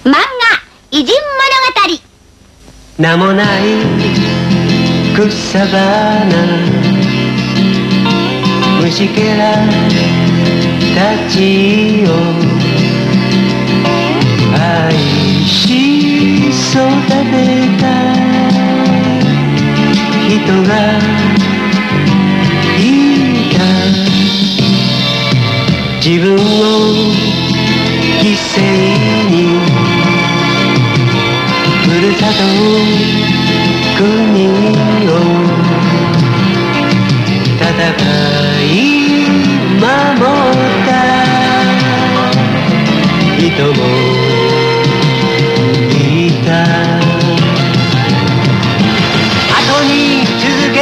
漫画偉人物語。名もない草花虫けらたちを愛し育てた人がいた。自分を犠牲にふるさと国を戦い守った人もいた。後に続け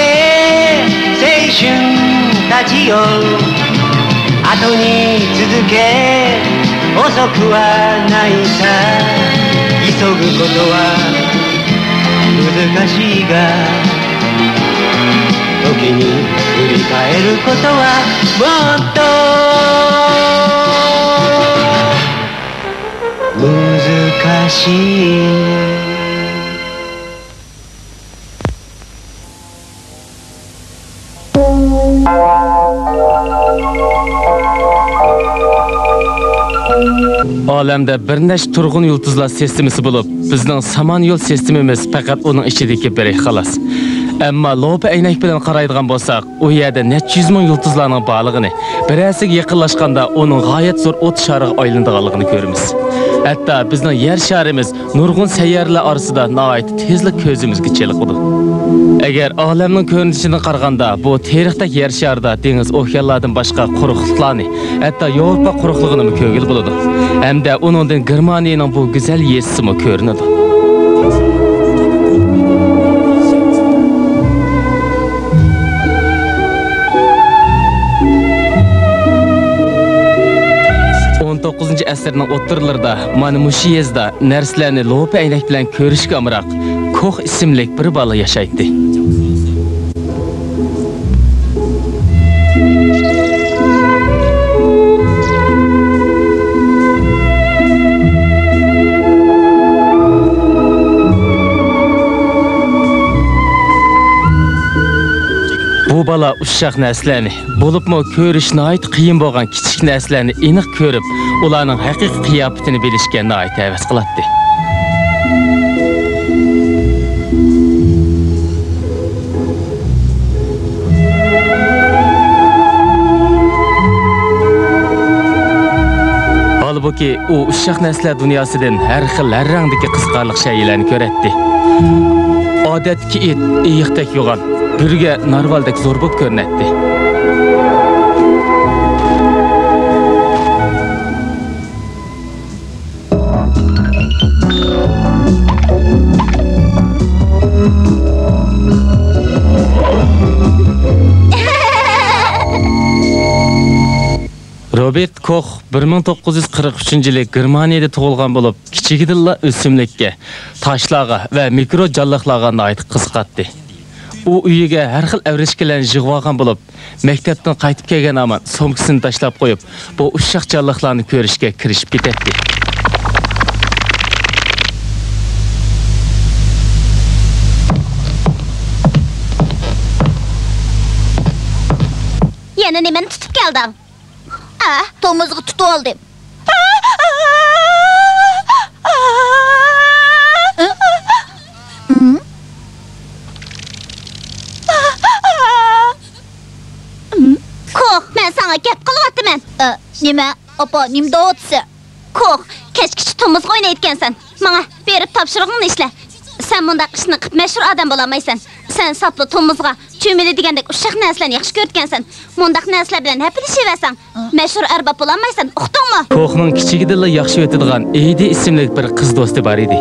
青春たちよ、後に続け遅くはないさ。急ぐことは難しいが、時に振り返ることはもっと難しい。Olamda bir nechta turg'un yulduzlar sistemasi bo'lib, bizning Samanyol sistemimiz faqat uning ichidagi biri xolos. Ammo lopa aynak bilan qaraydigan bo'lsak, u yerda necha yuz ming yulduzlarning borligini, birasiga yaqinlashganda uning g'oyat zo'r o't shariga aylanadiganligini ko'ramiz. Hatto bizning yer sharimiz nurg'un sayyorlar orasida nihoyat tezlik ko'zimizga cheliqdi. Agar olamning ko'rinishini qaraganda, bu tarixdagi yer sharida dengiz okeanlardan boshqa quruqliklarni, hatto Yevropa quruqligini ko'rgil bo'ladi. Hamda uningdan Germaniyaning bu go'zal yesimi ko'rinadi. Asrning o'ttirlarida mana mushu yezda narsalarni lopa aynak bilan ko'rishga amroq Kox ismli bir bola yashaydi. Bu bola uşaq narsalarni, bo'libmi ko'rish nihoyat qiyin bo'lgan kichik narsalarni aniq ko'rib, ularning haqiqiy qiyofatini bilishga nihoyat havas qiladi. Halbuki u uşaq narsalar dunyosidan har xil rangdagi qisqarliq shaylarni ko'radi. Odatki it iyiqdek yo'g'on, birga narvaldek zo'r bo'lib ko'rinadi. Robert Koch 1943-yili Germaniyada tug'ilgan bo'lib, kichigidilla o'simlikka, toshlarga va mikro jonliqlarga oid qiziqadi. U uyiga har xil avrishkalarni yig'ib bo'lib, maktabdan qaytib kelgan amon somkasini tashlab qo'yib, bu uşaq jonliqlarni ko'rishga kirishib ketadi. Yana nimani tutib kelding? Tomuzga tutib oldim. Kox, men sana gap qilyapman. Nima? Opa, nimda o'tsa? Kox, kechgacha tomuzga o'ynayotgansan. Menga berib topshirig'ingni ishla. Sen bundaq ishni qilib mashhur odam bo'lamaysan. Sen saplı tomuzga, cho'mili degandek uşaq narsalarni yaxshi ko'rgansan. Mundaq narsalar bilan hapilashaysan. Mashhur arbab bo'lamaysan, uqdingmi? Koxning kichigidilla yaxshi o'tadigan Eydi ismli bir qiz do'sti bor edi.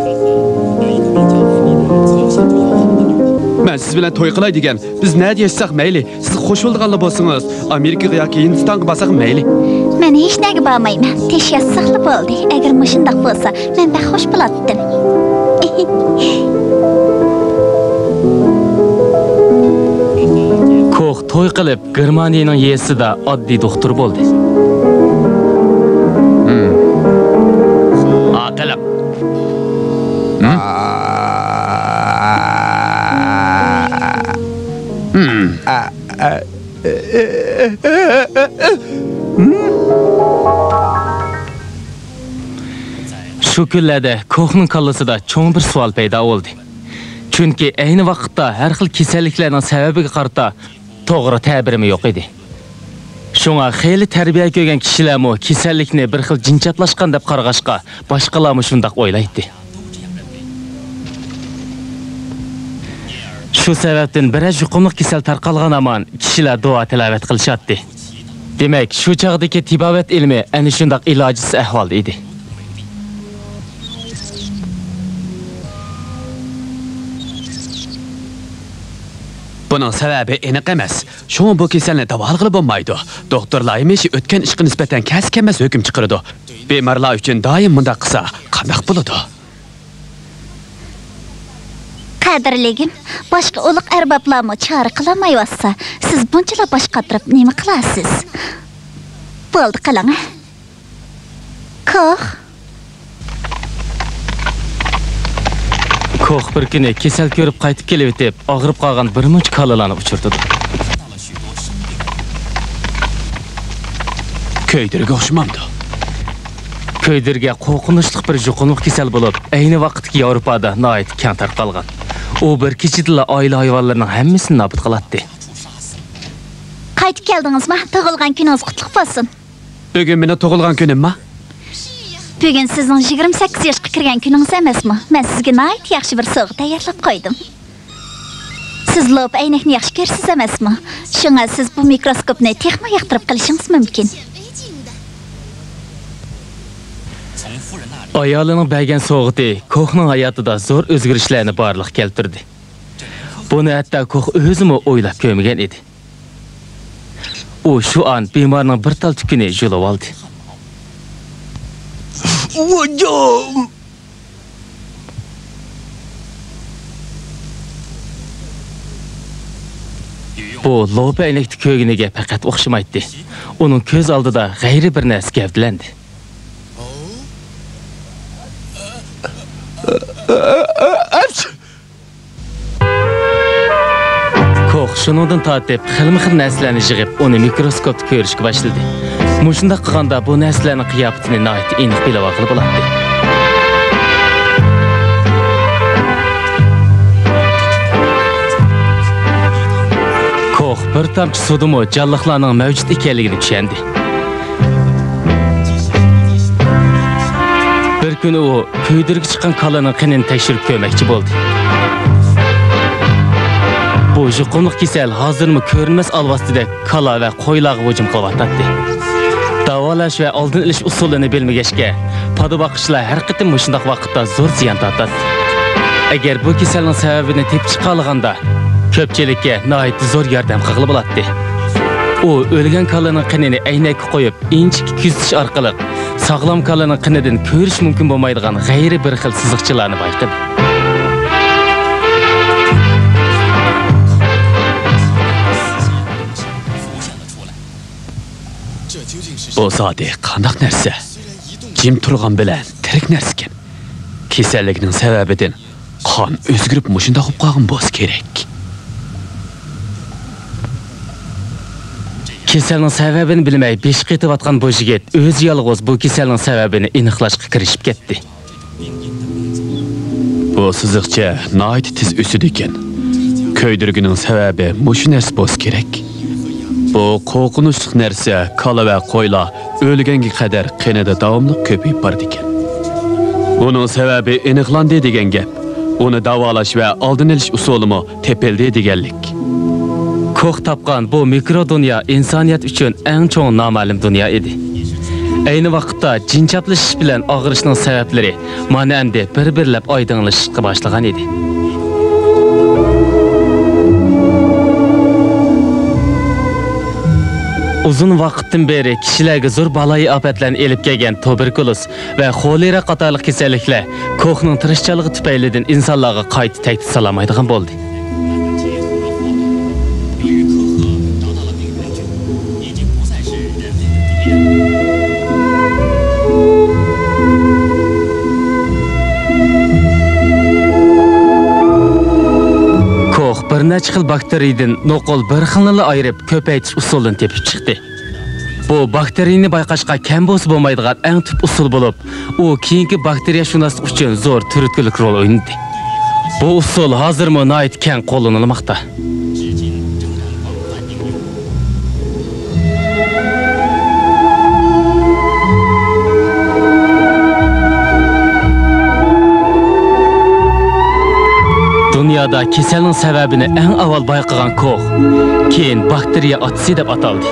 Men siz bilan to'y qilay degan. Biz nima deysak mayli. Siz qo'shilganlar bo'lsangiz, Amerikaga yoki Hindistonga borsak mayli. Men hech nega bormayman. Tish yassaqli bo'ldi. Agar mushundaq bo'lsa, men baxo'sh bo'lardim. Kox to'y qilib Germaniyaning yesida oddiy doktor bo'ldi. Aqilib Şu kunlarda Koxning kallasida cho'ng bir savol paydo bo'ldi. Chunki ayni vaqtda har xil kasalliklarning sababiga qarata to'g'ri ta'birimi yo'q edi. Shunga xeyli tarbiya ko'rgan kishilarmi kasallikni bir xil jinchatlashgan deb qarag'ashqa, boshqalarmi shunday o'ylaydi. Shu sababdan biroz yuqumli kasal tarqalgan aman kishilar duo tilovat qilishatdi. Demak, shu chog'dagi tibobat ilmi ana shunday ilojsiz ahvolda edi. Bunun sebebi aniq emas. Şoň bu keselni davolag'ili bo'lmaydi. Doktorlar hemesi o'tgan ishga nisbatan kasb-emas hukm chiqaradi. Bemorlar uchun doim bunda qilsa, qanday bo'ladi? Qadrligim, boshqa uliq arboblarmi chora qilmayotsa, siz bunchalar bosh qotirib nima qilasiz? Bo'ldi, qiling. Kox. Kox bir kuni kasal ko'rib qaytib kelib o'tib, og'rib qolgan bir munch kalalarni uchirdi. Köydirga o'xshamamdi. Köydirga qo'rqinchli bir yuqumli kasal bo'lib, ayni vaqtda Yevropada nihoyat keng tarqalgan. U bir kechida oila hayvonlarining hammasini nobud qiladi. Qaytib keldingizmi? Tug'ilgan kuningiz qutlug' bo'lsin. Bugun meni tug'ilgan kunimmi? Bugün sizning 28 yoshga kirgan kuningiz emasmi? Men sizga nihoyat yaxshi bir sovg'a tayyorlab qo'ydim. Siz lob aynakni yaxshi ko'rsiz emasmi? Shunga siz bu mikroskopni texma yoqtirib qilishingiz mumkin. Ayolining bergan sovg'ati Koxning hayotida zo'r o'zgarishlarni barliq keltirdi. Buni hatto Kox o'zimi o'ylab ko'rmagan edi. U shu an bemorning bir tal tukini yulib oldi. Hocam. Bu lob aynakni ko'rganiga faqat o'xshamaydi. Uning ko'z oldida g'ayri bir narsa gavdalandi. Kox shundan tortib xilma-xil narsalarni yig'ib, uni mikroskopda ko'rishga boshladi. Mushunda qilganda bu narsalarning qiyofatini nihoyat aniq bilib olib bo'ladi. Kox bir tomchi suvdimi jonliqlarning mavjud ekanligini tushundi. Bir kuni u kuydirga chiqqan kalaning qinini tekshirib ko'rmoqchi bo'ldi. Bu yuqumli kasal hozirmi ko'rinmas alvastida kala va qo'ylarga hujum qilyapti. Davolash va oldin olish usulini bilmagachga, poda boqishlar har qatim shunday vaqtda zo'r ziyon tortadi. Agar bu kasalning sababini tepib chiqolganda, ko'pchilikka nihoyat zo'r yordam qilib bo'ladi. U o'lgan kalaning qinini aynakka qo'yib, inchik kuzatish orqali sog'lom kalaning qinidan ko'rish mumkin bo'lmaydigan g'ayri bir xil siziqchalarni payqadi. Bu zodi qandaq narsa? Jim turgan bilan tirik narsa. Kasallikning sababidan qon o'zgarib mushunda bo'lib qolgan bo'lish kerak. Kasalning sababini bilmay besh qetayotgan bu yigit o'z yolg'iz bu kasalning sababini aniqlashga kirishib ketdi. Bu siziqcha nihoyat tez o'sidi ekan. Köydirgining sababi mushu narsa bo'lish kerak. Bu qo'rqinchli narsa kala va qo'ylar o'lganga qadar qinida davomli ko'payib bordi ekan. Buning sababi aniqlandi degan gap. Uni davolash va oldin olish usulimi tepildi deganlik. Kox topgan bu mikro dunyo insoniyat uchun eng cho'ng noma'lum dunyo edi. Ayni vaqtda jinchaplashish bilan og'rishning sabablari mana endi bir-birlab oydinlashishga boshlagan edi. Uzun vaqtdan beri kishilarga zo'r baloyi ofatlarni elib kelgan tuberkuloz va xolera qatorliq kasalliklar Koxning tirishchanligi tufaylidan insonlarga qayta tahdid solmaydigan bo'ldi. bir necha xil bakteriyadan noqol bir xilni ayirib ko'paytirish usulini tepib chiqdi. Bu bakteriyani bayqashga kam bo'lsa bo'lmaydigan eng tub usul bo'lib, u keyingi bakteriyashunoslik uchun zo'r turtkilik rol o'ynadi. Bu usul hozirmi nihoyat keng qo'llanilmoqda. Dünyada kasalning sababini eng avval bayqagan Koch, keyin bakteriya otasi deb ataldi.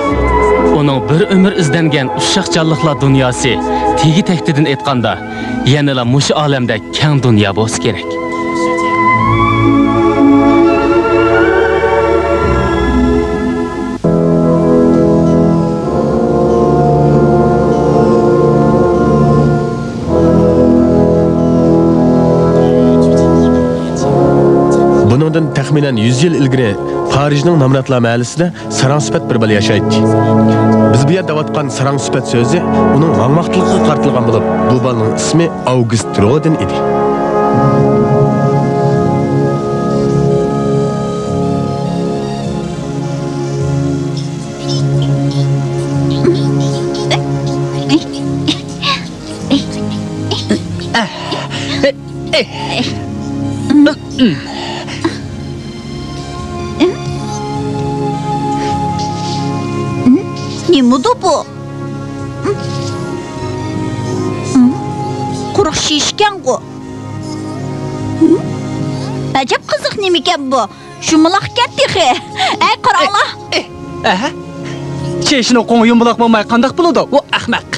Uning bir umr izlangan ushaq jonliqlar dunyosi tegi taktidan aytganda, yanada mushu olamda keng dunyo bo'lsa kerak. Bundan təxminən 100 yil ilgiri Parijning Namratlar mahalləsində Sarangsüpət bir bala yaşaydı. Biz bu yerdə vatqan Sarangsüpət sözü onun mağmaqtılıqqa qartılğan bo'lib, bu balaning ismi August Rodin idi. Ne mudu bu? Quruq şişken bu. Acab qiziq nemikan bu? Shumliq ketdi xe. Ay qaranglar. Aha. Cheshini qo'ng yumbuloq bo'lmay qandoq bo'ladi? U ahmoq.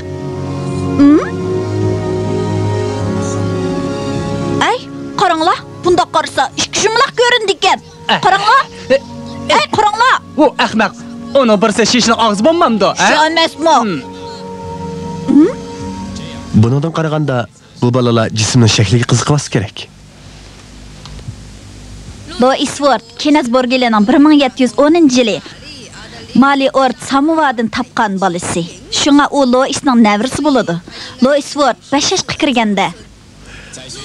Ay qaranglar. Bunda qarsa ikki shumliq ko'rindi ekan. Qaranglar. Ay qaranglar. U ahmoq. Onu birisi shishni og'iz bo'lmamdi, ha? Shu emasmi? Bundan qaraganda bu balalar jismning shakliga qiziqmas kerak. Louis Ward, Kenesborgelening 1710-yili Mali Ort Samovadan topgan balasi. Shunga u Louisning navrisi bo'ladi. Louis Ward 5 yoshga kirganda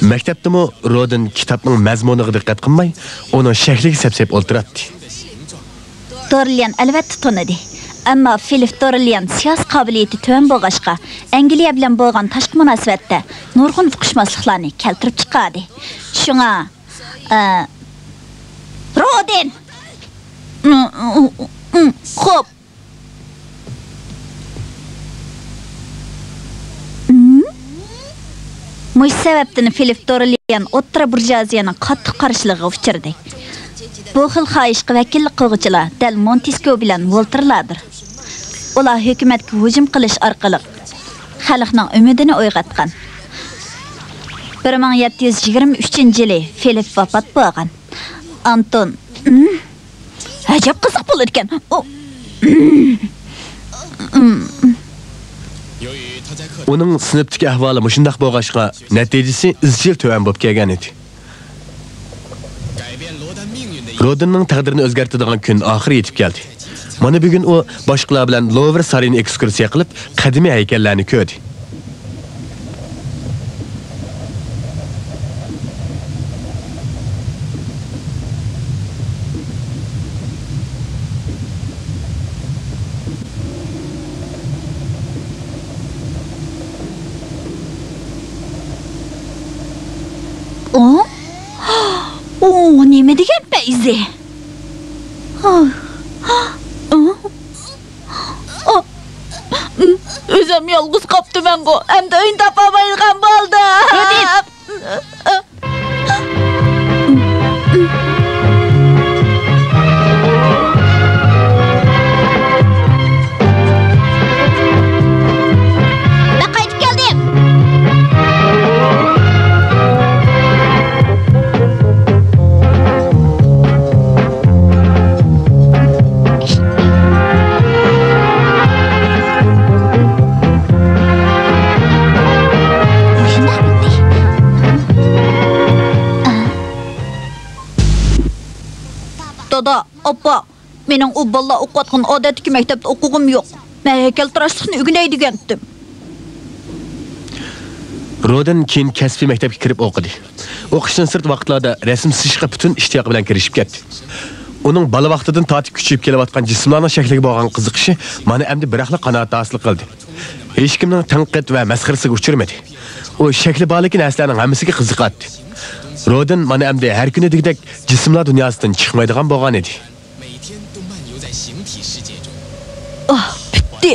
Maktabdimi Rodin kitobning mazmuniga diqqat qilmay, uni shakliga sapsab o'ltiradi. Dorlian albatta tanidi. Ammo Philip Dorlian siyosiy qobiliyati tuvan bo'lg'ashqa, Angliya bilan bo'lgan tashqi munosabatda nurg'un fuqishmasliklarni keltirib chiqadi. Shunga Rodin. Xo'p. Mush sababdan Philip Dorlian o'ttira burjuaziyaning qattiq qarshiligiga uchirdi. Bu xil xohishga vakillik qiluvchilar dal Montesquieu bilan Voltaire'lardir. Ular hukumatga hujum qilish orqali xalqning umidini uyg'otgan. 1723-yili Philip vafot bo'lgan. Anton ajab qiziq bo'lar ekan. Uning sinfdagi ahvoli mushundaq bo'lg'ashqa, natijasi izchil tuvan bo'lib kelgan edi. Rodinning taqdirini o'zgartiradigan kun oxiri yetib keldi. Mana bugun u boshqalar bilan Louvre sarayini ekskursiya qilib, qadimiy haykallarni ko'rdi. Nima degan payzi? O'zim yolg'iz qoptiman bu. Hamda o'yin topamaydigan bo'ldi. Dada, oppa, mening u balla o'qiyotgan odatdagi maktabda o'qig'im yo'q. Men haykaltarashlikni o'rganay degandim. Rodin keyin kasbiy maktabga kirib o'qidi. O'qishdan sirt vaqtlarda rasm chizishga butun ishtiyoq bilan kirishib ketdi. Uning bola vaqtidan tortib kuchayib kelayotgan jismlarning shakliga bo'lgan qiziqishi meni endi biraqli qanoat hosil qildi. Hech kimning tanqid va masxarasiga uchirmadi. O shakli borlikin narsalarning hammasiga qiziqadi. Rodin meni endi har kuni degdek jismlar dunyosidan chiqmaydigan bo'lgan edi. Bitti.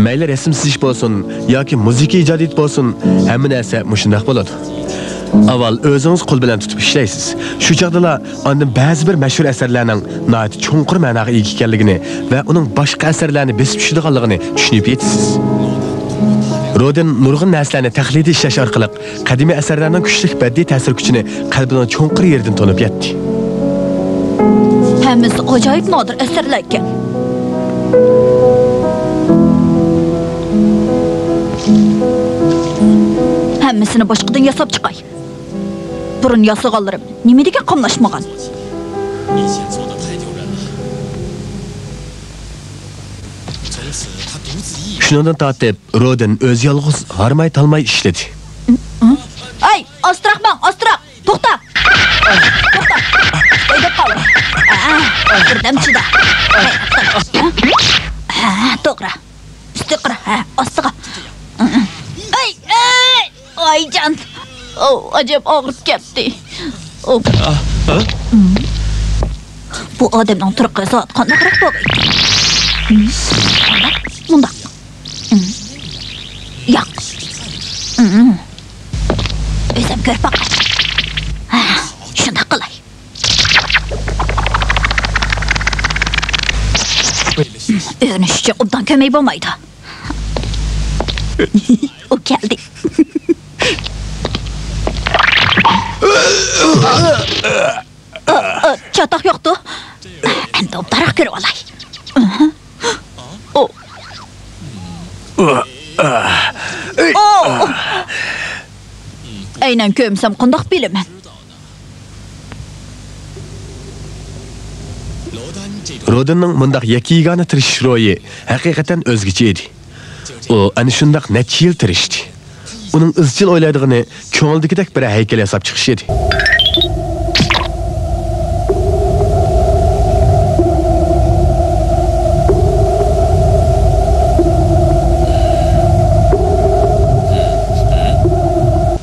Mayli resim sizish bo'lsin yoki musiqa ijodiyat bo'lsin, hamma narsa mushundaq bo'ladi. Avval o'zingiz qo'l bilan tutib ishlaysiz. Shu chaqdala ondan ba'zi bir mashhur asarlarning nihoyat cho'nqur ma'noga ega ekanligini va uning boshqa asarlarni besib tushadiganligini tushunib yetasiz. Rodin nurg'un narsalarni tahlil ishlash orqali qadimiy asarlarning kuchli badiiy ta'sir kuchini qalbining cho'nqur yeridan tonib yetdi. Hammasi ajoyib nodir asarlar ekan. Hammasini boshqadan yasab chiqay. Burun yasag'anlarim nima degan qamlashmagan. Shundan tortib Rodin o'z yolg'iz harmay talmay ishladi. Ay, ostraqman, ostraq. To'xta. To'xta. Qo'yib qol. Birdam chida. To'g'ri. Usti qira, ostiga. Ay, ay can. Acayip ağrıp ketdi. Bu adamdan turqi soat qanaqroq bo'ldi? Bunda. Yo'q. O'zim ko'rib boqay. Shunda qilay. Erinishga obdan kömək bo'lmaydi. O geldi. Çatak yoktu. Endi obdaroq ko'rib olay. Aynan ko'msam qandoq bilaman. Rodinning mundaq yakigana tirishish ro'yi haqiqatan o'zgacha edi. O ana shundaq necha yil tirishdi. Uning izchil o'ylaydigini ko'ngildagidek bir haykal yasab chiqish edi.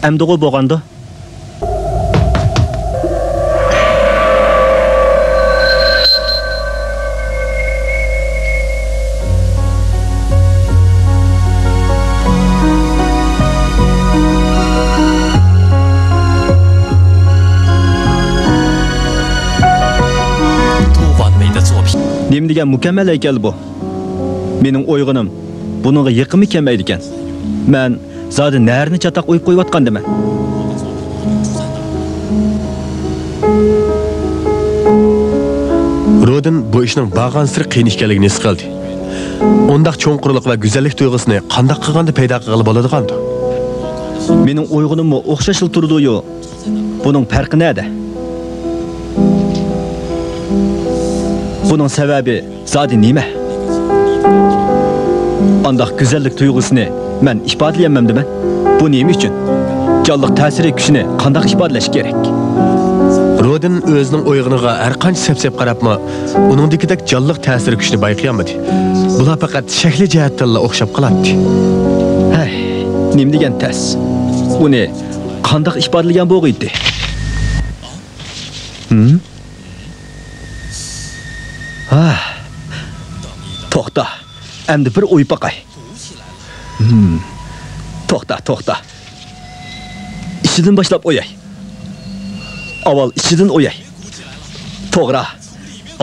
Әмдіғо болғанды? Nем деген mükemmel heykel bu. Benim oyğunum bununla yıkımı kelmeydi ekan. Men zadi närini çataq oyup qo'yayotgan dema. Rodin bu ishning bag'ansir qiyin ekanligini his qildi. Ondaq cho'nqurlik va go'zallik tuyg'usini qanday qilganda paydo qilib bo'ladigan-di? Mening o'yg'unimmi o'xshashil turdi-yu. Buning farqi nada? Bunun sebebi zadi nima? Andaq güzellik tuyg'usini men ifodlayamam dema. Bu nima uchun? Jonliq ta'siri kuchini qanday ifodalash kerak? Rodin o'zining o'yg'iniga har qancha sep-sep qarabmi, uningdagidek jonliq ta'siri kuchini bayqayolmadi. Bular faqat shakli jihatdan o'xshab qoladi. Hay, nima degan tas? Uni qanday ifodalagan bo'g'iydi? To'xta. Endi bir o'yib baqay. To'xta. İçidən başlap oyay. Aval içidən oyay. To'g'ri.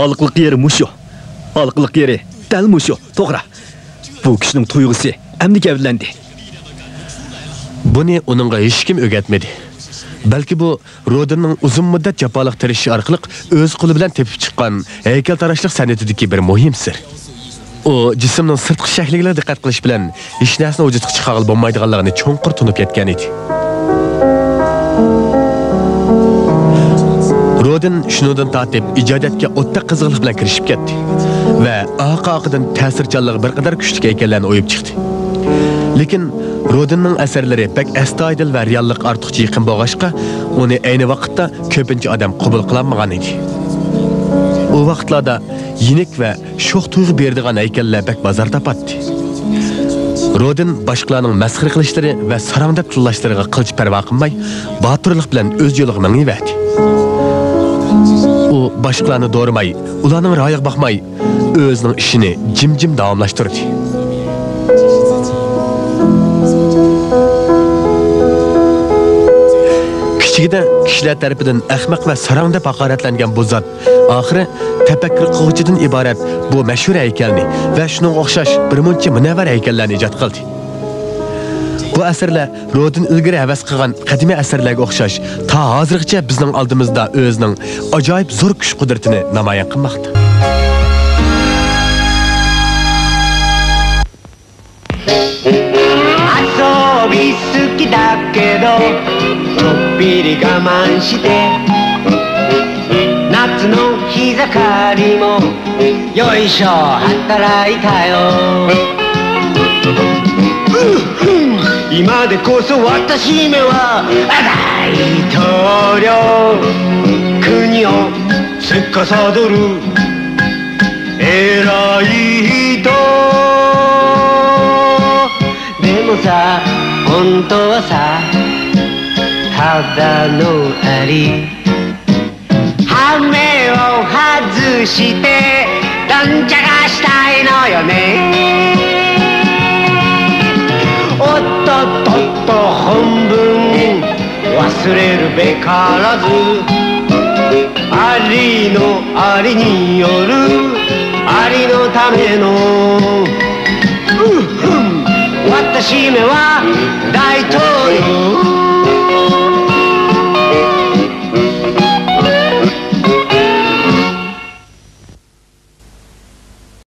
Aliqliq yeri mushu. Aliqliq yeri dal mushu. To'g'ri. Bu kishining tuyg'usi endi gavlandi. Buni uningga hech kim o'rgatmadi. Balki bu Rodinning uzun muddat jafoliq tirishishi orqali o'z qo'li bilan tepib chiqqan haykaltarashlik san'atidagi bir muhim sir. O jismning sirtqi shakliga diqqat qilish bilan hech narsani vujudga chiqarib bo'lmaydiganligini cho'nqur tunib yetgan edi. Rodin shundan tortib ijodiyatga o'ta qiziqlik bilan kirishib ketdi va oqidan ta'sirchanligi bir qadar kuchli ekanligini o'yib chiqdi. Lekin Rodinning asarlari bak astoydil va reallik ortiqcha yaqin bo'lg'achqa, uni ayni vaqtda ko'pincha odam qabul qilmagan edi. U vaqtlarda yinik va sho'x tuyg'u beradigan haykallar bak bozor topatdi. Rodin boshqalarning masxir qilishlari va sarangdab tillashlariga qilch parvo qilmay, botirlik bilan o'z yo'liga mengiyverdi. U boshqalarni do'rimay, ularning ra'yiga boqmay, o'zining ishini jim-jim davomlashtirdi. Kichigida kishilar tarafidan ahmoq va sarang deb haqoratlangan bu zot oxiri tafakkur qiluvchidan iborat bu mashhur haykalni va shunga o'xshash bir muncha munavvar haykallarni ijod qildi. Bu asarlar Rodin ilgari havas qilgan qadimiy asarlarga o'xshash ta hozirgacha bizning oldimizda o'zining ajoyib zo'r kuch-qudratini namoyon qilmoqda.ちょっぴり我慢して夏の日盛りもよいしょ働いたよ今でこそ私めは大統領国を司る偉い人でもさ本当はさただのアリ羽目を外してなんちゃがしたいのよねおっとっとっと本文忘れるべからずアリのアリによるアリのための私めは大統領